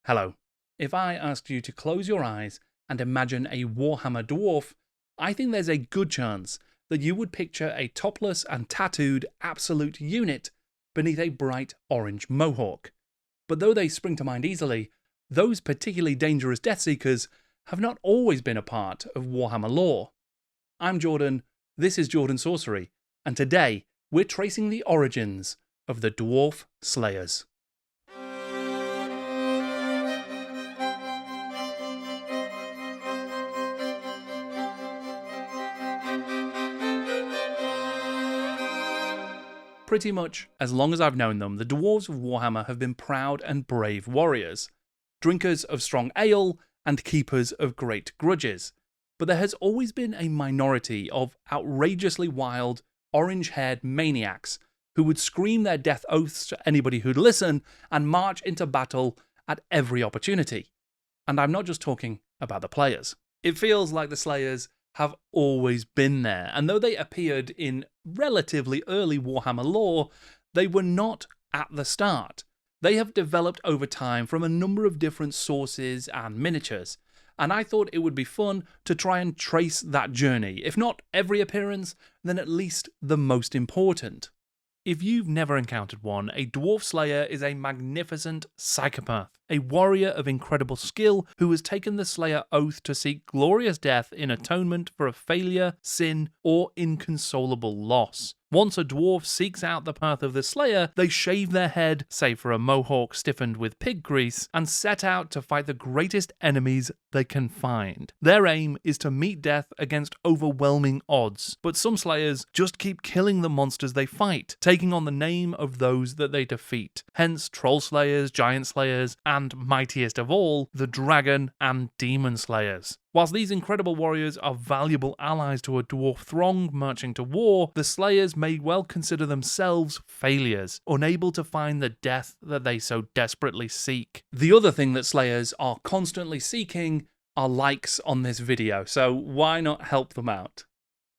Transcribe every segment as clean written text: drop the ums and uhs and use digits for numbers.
Hello. If I asked you to close your eyes and imagine a Warhammer dwarf, I think there's a good chance that you would picture a topless and tattooed absolute unit beneath a bright orange mohawk. But though they spring to mind easily, those particularly dangerous Deathseekers have not always been a part of Warhammer lore. I'm Jordan, this is Jordan Sorcery, and today we're tracing the origins of the Dwarf Slayers. Pretty much as long as I've known them, the Dwarves of Warhammer have been proud and brave warriors, drinkers of strong ale and keepers of great grudges. But there has always been a minority of outrageously wild, orange-haired maniacs who would scream their death oaths to anybody who'd listen and march into battle at every opportunity. And I'm not just talking about the players. It feels like the Slayers have always been there, and though they appeared in relatively early Warhammer lore, they were not at the start. They have developed over time from a number of different sources and miniatures, and I thought it would be fun to try and trace that journey, if not every appearance, then at least the most important. If you've never encountered one, a Dwarf Slayer is a magnificent psychopath, a warrior of incredible skill who has taken the Slayer oath to seek glorious death in atonement for a failure, sin, or inconsolable loss. Once a dwarf seeks out the path of the Slayer, they shave their head, save for a mohawk stiffened with pig grease, and set out to fight the greatest enemies they can find. Their aim is to meet death against overwhelming odds, but some Slayers just keep killing the monsters they fight, taking on the name of those that they defeat. Hence Troll Slayers, Giant Slayers, and mightiest of all, the Dragon and Demon Slayers. Whilst these incredible warriors are valuable allies to a dwarf throng marching to war, the Slayers may well consider themselves failures, unable to find the death that they so desperately seek. The other thing that Slayers are constantly seeking are likes on this video, so why not help them out?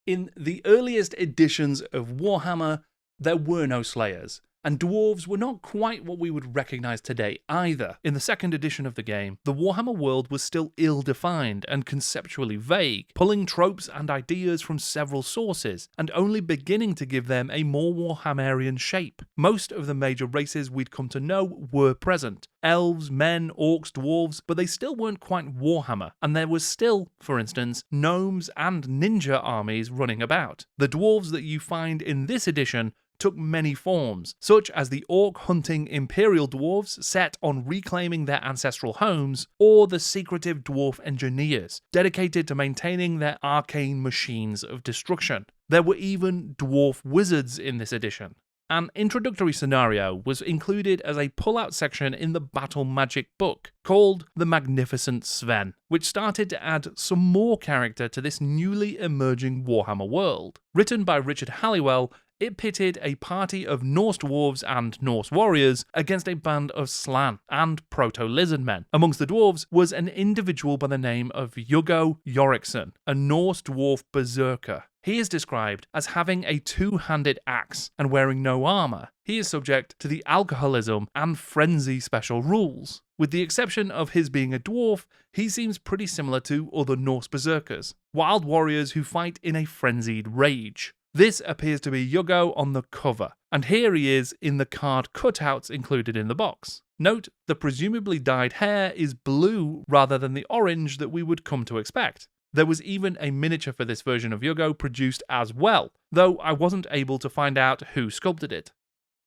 In the earliest editions of Warhammer, there were no Slayers, and dwarves were not quite what we would recognise today either. In the second edition of the game, the Warhammer world was still ill-defined and conceptually vague, pulling tropes and ideas from several sources, and only beginning to give them a more Warhammerian shape. Most of the major races we'd come to know were present. Elves, men, orcs, dwarves, but they still weren't quite Warhammer, and there was still, for instance, gnomes and ninja armies running about. The dwarves that you find in this edition took many forms, such as the orc-hunting imperial dwarves set on reclaiming their ancestral homes, or the secretive dwarf engineers, dedicated to maintaining their arcane machines of destruction. There were even dwarf wizards in this edition. An introductory scenario was included as a pull-out section in the Battle Magic book, called The Magnificent Sven, which started to add some more character to this newly emerging Warhammer world. Written by Richard Halliwell, it pitted a party of Norse dwarves and Norse warriors against a band of Slan and proto-lizard men. Amongst the dwarves was an individual by the name of Hugo Yorickson, a Norse dwarf berserker. He is described as having a two-handed axe and wearing no armour. He is subject to the alcoholism and frenzy special rules. With the exception of his being a dwarf, he seems pretty similar to other Norse berserkers, wild warriors who fight in a frenzied rage. This appears to be Hugo on the cover, and here he is in the card cutouts included in the box. Note, the presumably dyed hair is blue rather than the orange that we would come to expect. There was even a miniature for this version of Hugo produced as well, though I wasn't able to find out who sculpted it.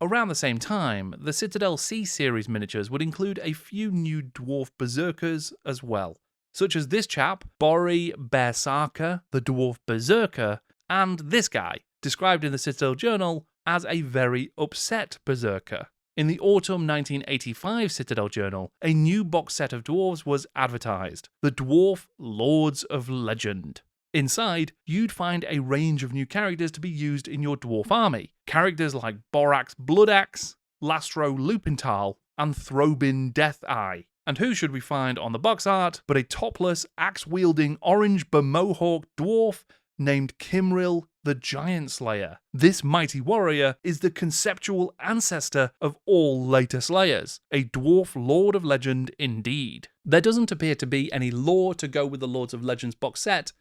Around the same time, the Citadel C-Series miniatures would include a few new dwarf berserkers as well, such as this chap, Bori Berserker, the dwarf berserker, and this guy, described in the Citadel Journal as a very upset berserker. In the autumn 1985 Citadel Journal, a new box set of dwarves was advertised, the Dwarf Lords of Legend. Inside, you'd find a range of new characters to be used in your dwarf army. Characters like Borax Bloodaxe, Lastro Lupintal, and Throbin Deatheye. And who should we find on the box art but a topless, axe-wielding, orange bermohawk dwarf named Kimril the Giant Slayer. This mighty warrior is the conceptual ancestor of all later Slayers, a dwarf lord of legend indeed. There doesn't appear to be any lore to go with the Lords of Legends box set,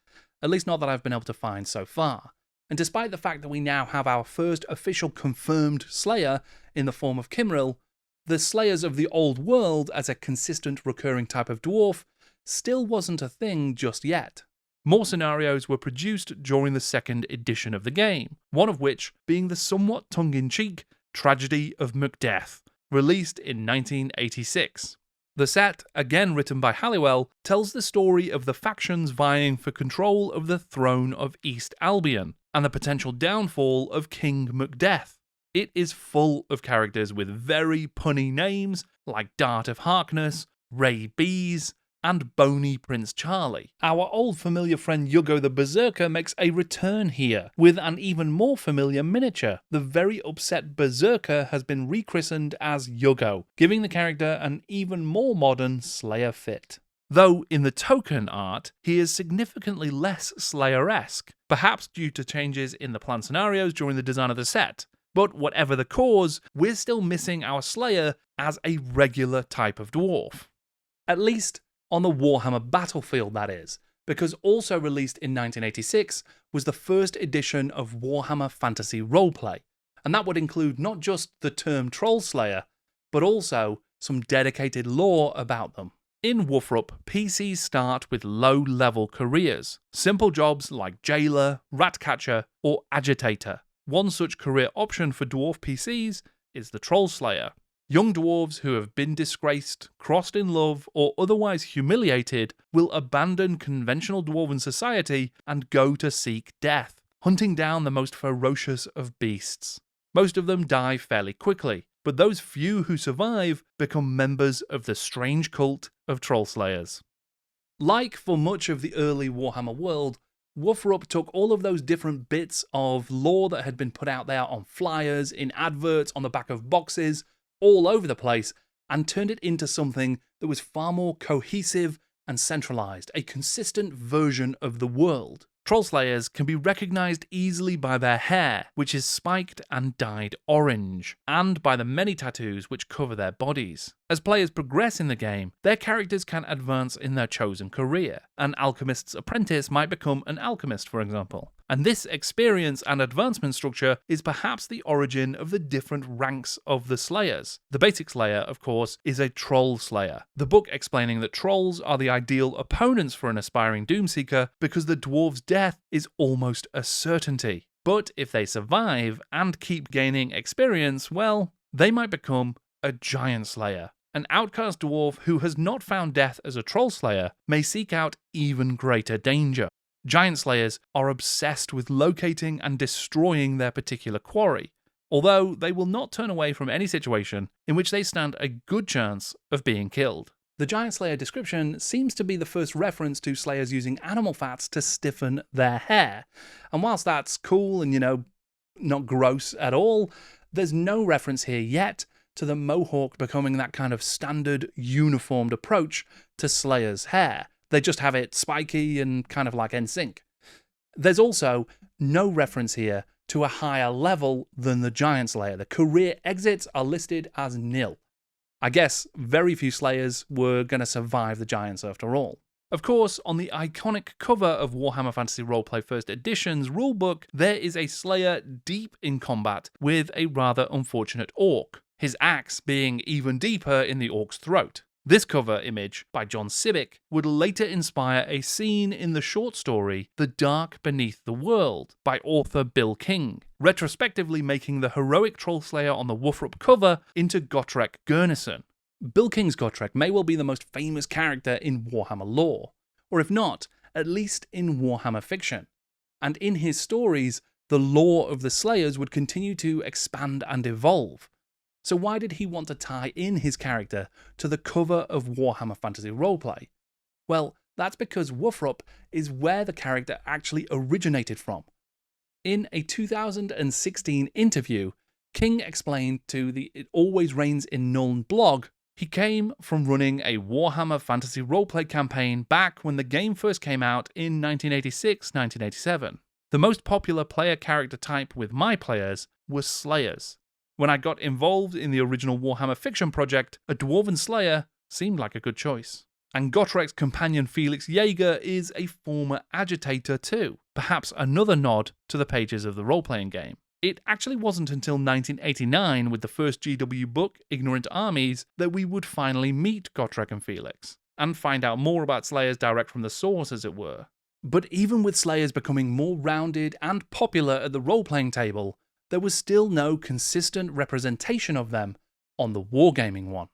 at least not that I've been able to find so far. And despite the fact that we now have our first official confirmed Slayer in the form of Kimril, the Slayers of the Old World as a consistent recurring type of dwarf still wasn't a thing just yet. More scenarios were produced during the second edition of the game, one of which being the somewhat tongue-in-cheek Tragedy of Macbeth, released in 1986. The set, again written by Halliwell, tells the story of the factions vying for control of the throne of East Albion, and the potential downfall of King Macbeth. It is full of characters with very punny names like Dart of Harkness, Ray Bees, and Bony Prince Charlie. Our old familiar friend Yuggo the Berserker makes a return here, with an even more familiar miniature. The very upset Berserker has been rechristened as Yuggo, giving the character an even more modern Slayer fit. Though in the token art, he is significantly less Slayer-esque, perhaps due to changes in the planned scenarios during the design of the set. But whatever the cause, we're still missing our Slayer as a regular type of dwarf. At least on the Warhammer battlefield, that is, because also released in 1986 was the first edition of Warhammer Fantasy Roleplay, and that would include not just the term Troll Slayer, but also some dedicated lore about them. In Wuthrup, PCs start with low-level careers, simple jobs like Jailer, Ratcatcher, or Agitator. One such career option for dwarf PCs is the Troll Slayer. Young dwarves who have been disgraced, crossed in love, or otherwise humiliated will abandon conventional dwarven society and go to seek death, hunting down the most ferocious of beasts. Most of them die fairly quickly, but those few who survive become members of the strange cult of Troll Slayers. Like for much of the early Warhammer world, Wuthrup took all of those different bits of lore that had been put out there on flyers, in adverts, on the back of boxes, all over the place, and turned it into something that was far more cohesive and centralized, a consistent version of the world. Troll Slayers can be recognized easily by their hair, which is spiked and dyed orange, and by the many tattoos which cover their bodies. As players progress in the game, their characters can advance in their chosen career. An alchemist's apprentice might become an alchemist, for example. And this experience and advancement structure is perhaps the origin of the different ranks of the Slayers. The basic Slayer, of course, is a Troll Slayer. The book explaining that trolls are the ideal opponents for an aspiring Doomseeker because the dwarf's death is almost a certainty. But if they survive and keep gaining experience, well, they might become a Giant Slayer. An outcast dwarf who has not found death as a Troll Slayer may seek out even greater danger. Giant Slayers are obsessed with locating and destroying their particular quarry, although they will not turn away from any situation in which they stand a good chance of being killed. The Giant Slayer description seems to be the first reference to Slayers using animal fats to stiffen their hair, and whilst that's cool and, not gross at all, there's no reference here yet to the Mohawk becoming that kind of standard, uniformed approach to Slayer's hair. They just have it spiky and kind of like NSYNC. There's also no reference here to a higher level than the Giant Slayer. The career exits are listed as nil. I guess very few Slayers were going to survive the Giants after all. Of course, on the iconic cover of Warhammer Fantasy Roleplay First Edition's rulebook, there is a Slayer deep in combat with a rather unfortunate orc, his axe being even deeper in the orc's throat. This cover image by John Sibbick would later inspire a scene in the short story The Dark Beneath the World by author Bill King, retrospectively making the heroic Troll Slayer on the Wuthrup cover into Gotrek Gurnison. Bill King's Gotrek may well be the most famous character in Warhammer lore, or if not, at least in Warhammer fiction. And in his stories, the lore of the Slayers would continue to expand and evolve. So why did he want to tie in his character to the cover of Warhammer Fantasy Roleplay? Well, that's because Wuthrup is where the character actually originated from. In a 2016 interview, King explained to the It Always Rains in Nuln blog he came from running a Warhammer Fantasy Roleplay campaign back when the game first came out in 1986-1987. The most popular player character type with my players was Slayers. When I got involved in the original Warhammer fiction project, a Dwarven Slayer seemed like a good choice. And Gotrek's companion Felix Jaeger is a former agitator too, perhaps another nod to the pages of the role-playing game. It actually wasn't until 1989 with the first GW book, Ignorant Armies, that we would finally meet Gotrek and Felix, and find out more about Slayers direct from the source, as it were. But even with Slayers becoming more rounded and popular at the role-playing table, there was still no consistent representation of them on the wargaming one.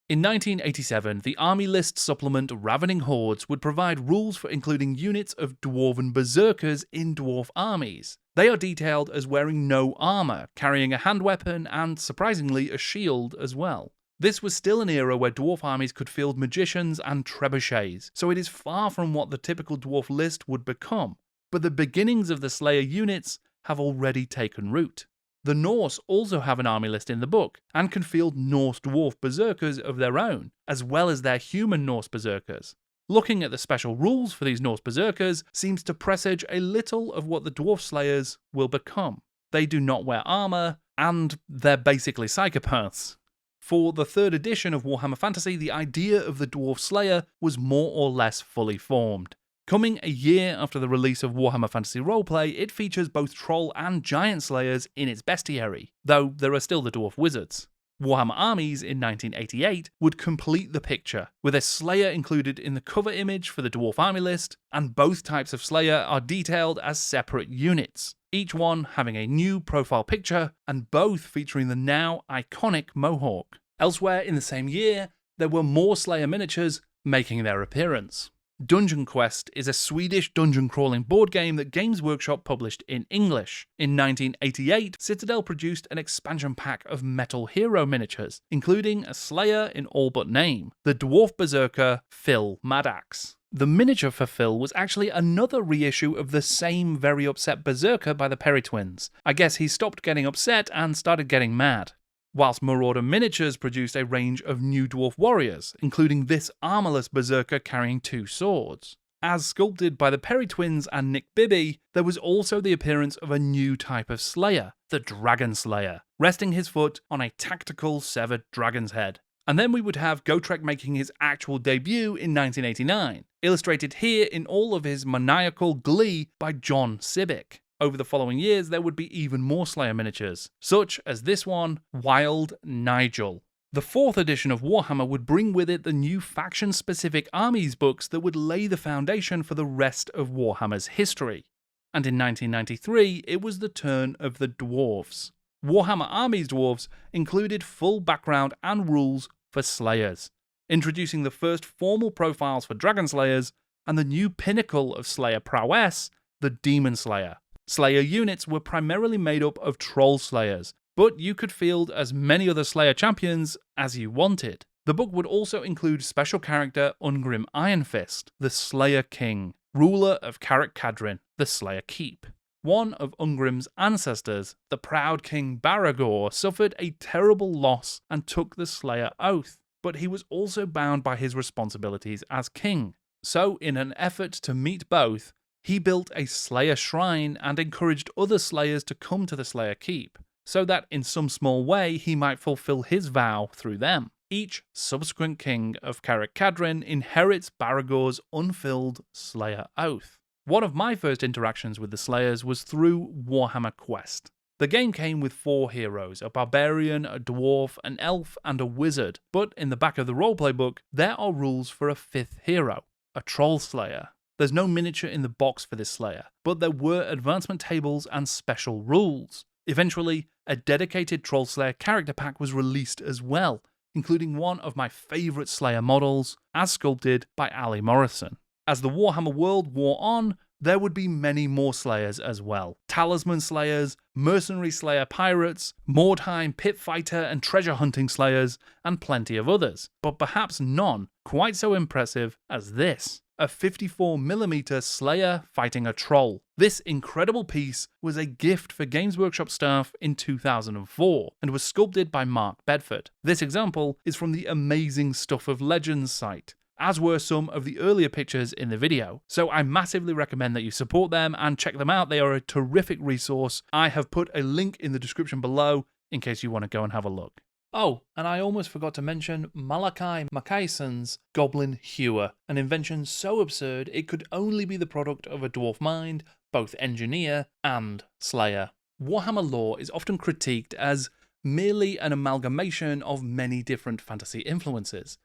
In 1987, the Army List supplement Ravening Hordes would provide rules for including units of Dwarven berserkers in dwarf armies. They are detailed as wearing no armour, carrying a hand weapon and, surprisingly, a shield as well. This was still an era where dwarf armies could field magicians and trebuchets, so it is far from what the typical dwarf list would become. But the beginnings of the Slayer units have already taken root. The Norse also have an army list in the book, and can field Norse dwarf berserkers of their own, as well as their human Norse berserkers. Looking at the special rules for these Norse berserkers seems to presage a little of what the dwarf slayers will become. They do not wear armour, and they're basically psychopaths. For the 3rd edition of Warhammer Fantasy, the idea of the dwarf slayer was more or less fully formed. Coming a year after the release of Warhammer Fantasy Roleplay, it features both troll and giant slayers in its bestiary, though there are still the dwarf wizards. Warhammer Armies in 1988 would complete the picture, with a slayer included in the cover image for the dwarf army list, and both types of slayer are detailed as separate units, each one having a new profile picture, and both featuring the now iconic mohawk. Elsewhere in the same year, there were more slayer miniatures making their appearance. Dungeon Quest is a Swedish dungeon crawling board game that Games Workshop published in English. In 1988, Citadel produced an expansion pack of metal hero miniatures, including a slayer in all but name, the dwarf berserker Phil Maddox. The miniature for Phil was actually another reissue of the same very upset berserker by the Perry twins. I guess he stopped getting upset and started getting mad. Whilst Marauder Miniatures produced a range of new dwarf warriors, including this armorless berserker carrying 2 swords. As sculpted by the Perry twins and Nick Bibby, there was also the appearance of a new type of slayer, the Dragon Slayer, resting his foot on a tactical severed dragon's head. And then we would have Gotrek making his actual debut in 1989, illustrated here in all of his maniacal glee by John Sibbick. Over the following years, there would be even more Slayer miniatures, such as this one, Wild Nigel. The 4th edition of Warhammer would bring with it the new faction-specific armies books that would lay the foundation for the rest of Warhammer's history. And in 1993, it was the turn of the Dwarves. Warhammer Armies Dwarves included full background and rules for Slayers, introducing the first formal profiles for Dragon Slayers and the new pinnacle of Slayer prowess, the Demon Slayer. Slayer units were primarily made up of Troll Slayers, but you could field as many other Slayer champions as you wanted. The book would also include special character Ungrim Ironfist, the Slayer King, ruler of Karak Kadrin, the Slayer Keep. One of Ungrim's ancestors, the proud King Baragor, suffered a terrible loss and took the Slayer Oath, but he was also bound by his responsibilities as king. So, in an effort to meet both, he built a Slayer shrine and encouraged other Slayers to come to the Slayer Keep, so that in some small way he might fulfill his vow through them. Each subsequent king of Karak Kadrin inherits Baragor's unfilled Slayer Oath. One of my first interactions with the Slayers was through Warhammer Quest. The game came with 4 heroes, a barbarian, a dwarf, an elf, and a wizard, but in the back of the roleplay book, there are rules for a 5th hero, a Troll Slayer. There's no miniature in the box for this Slayer, but there were advancement tables and special rules. Eventually, a dedicated Troll Slayer character pack was released as well, including one of my favourite Slayer models, as sculpted by Ali Morrison. As the Warhammer world wore on, there would be many more Slayers as well. Talisman Slayers, Mercenary Slayer Pirates, Mordheim Pit Fighter and Treasure Hunting Slayers, and plenty of others, but perhaps none quite so impressive as this. A 54mm Slayer fighting a troll. This incredible piece was a gift for Games Workshop staff in 2004 and was sculpted by Mark Bedford. This example is from the Amazing Stuff of Legends site, as were some of the earlier pictures in the video. So I massively recommend that you support them and check them out. They are a terrific resource. I have put a link in the description below in case you want to go and have a look. Oh, and I almost forgot to mention Malachi Mackayson's Goblin Hewer, an invention so absurd it could only be the product of a dwarf mind, both engineer and slayer. Warhammer lore is often critiqued as merely an amalgamation of many different fantasy influences.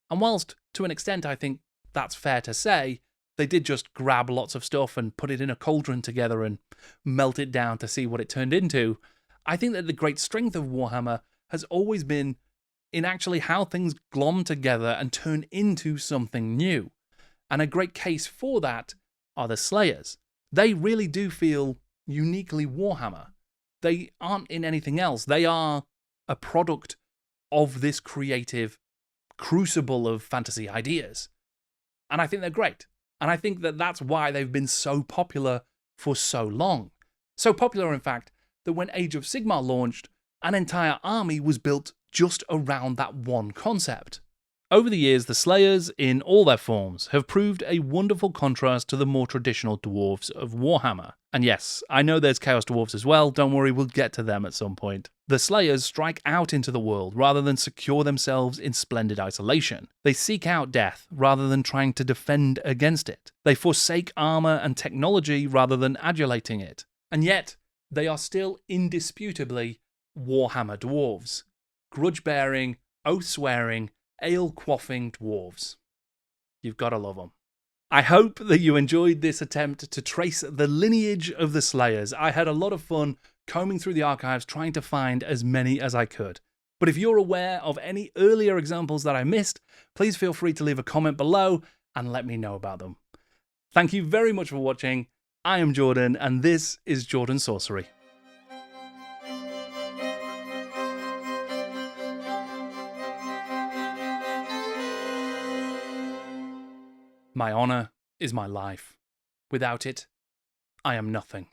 And whilst, to an extent, I think that's fair to say, they did just grab lots of stuff and put it in a cauldron together and melt it down to see what it turned into, I think that the great strength of Warhammer has always been in actually how things glom together and turn into something new. And a great case for that are the Slayers. They really do feel uniquely Warhammer. They aren't in anything else. They are a product of this creative crucible of fantasy ideas. And I think they're great. And I think that that's why they've been so popular for so long. So popular, in fact, that when Age of Sigmar launched, an entire army was built just around that one concept. Over the years, the Slayers, in all their forms, have proved a wonderful contrast to the more traditional dwarves of Warhammer. And yes, I know there's Chaos Dwarfs as well, don't worry, we'll get to them at some point. The Slayers strike out into the world rather than secure themselves in splendid isolation. They seek out death rather than trying to defend against it. They forsake armor and technology rather than adulating it. And yet, they are still indisputably Warhammer dwarves. Grudge-bearing, oath-swearing, ale-quaffing dwarves. You've got to love them. I hope that you enjoyed this attempt to trace the lineage of the Slayers. I had a lot of fun combing through the archives trying to find as many as I could. But if you're aware of any earlier examples that I missed, please feel free to leave a comment below and let me know about them. Thank you very much for watching. I am Jordan, and this is Jordan Sorcery. My honour is my life. Without it, I am nothing.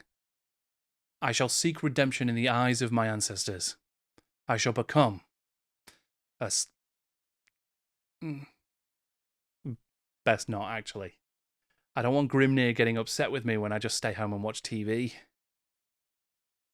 I shall seek redemption in the eyes of my ancestors. I shall become Best not, actually. I don't want Grimnir getting upset with me when I just stay home and watch TV.